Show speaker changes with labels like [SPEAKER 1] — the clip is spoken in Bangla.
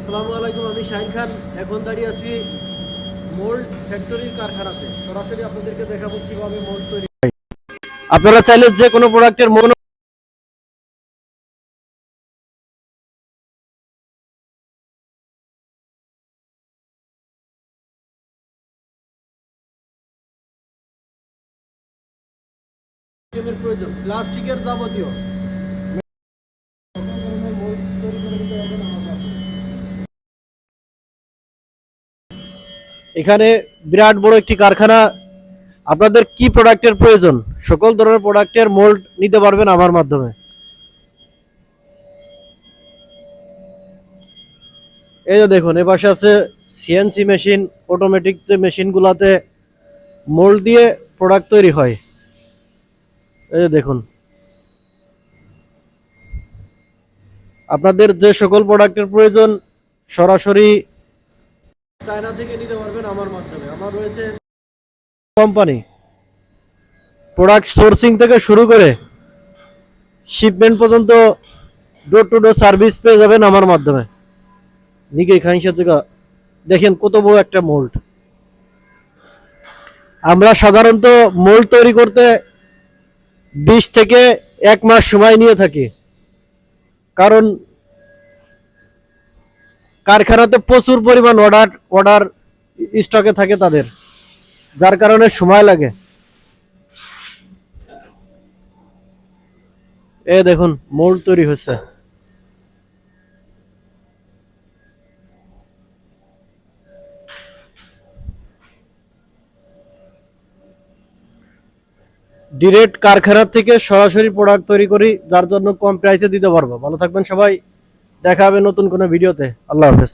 [SPEAKER 1] আসসালামু আলাইকুম, আমি শাহিন খান। এখন দাঁড়িয়ে আছি মোল্ড ফ্যাক্টরির কারখানাতে। সরাসরি আপনাদেরকে দেখাবো কিভাবে মোল্ড তৈরি। আপনারা চাইলে যে কোনো প্রোডাক্টের প্রয়োজন, প্লাস্টিকের যাবতীয় এখানে বিরাট বড় একটি কারখানা। আপনাদের কি প্রোডাক্টের প্রয়োজন, সকল ধরনের প্রোডাক্টের মোল্ড নিতে পারবেন আমার মাধ্যমে। এই যে দেখুন, এ পাশে আছে সিএনসি মেশিন, অটোমেটিক যে মেশিনগুলোতে মোল্ড দিয়ে প্রোডাক্ট তৈরি হয়। এই যে দেখুন, আপনাদের যে সকল প্রোডাক্টের প্রয়োজন সরাসরি চায়না থেকে নিতে পারবেন আমার মাধ্যমে। আমার রয়েছে কোম্পানি, প্রোডাক্ট সোর্সিং থেকে শুরু করে শিপমেন্ট পর্যন্ত ডোর টু ডোর সার্ভিস পেয়ে যাবেন আমার মাধ্যমে। নিকে খাইসা জায়গা দেখেন কত বড় একটা মোল্ড। আমরা সাধারণত মোল্ড তৈরি করতে 20 থেকে 1 মাস সময় নিয়ে থাকি, কারণ কারখানাতে প্রচুর পরিমাণ অর্ডার স্টকে থাকে তাদের, যার কারণে সময় লাগে। এই দেখুন মোল্ড তৈরি হচ্ছে। ডিরেক্ট কারখানা থেকে সরাসরি প্রোডাক্ট তৈরি করি, যার জন্য কম প্রাইসে দিতে পারবো। ভালো থাকবেন সবাই, দেখা হবে নতুন কোনো ভিডিওতে। আল্লাহ হাফেজ।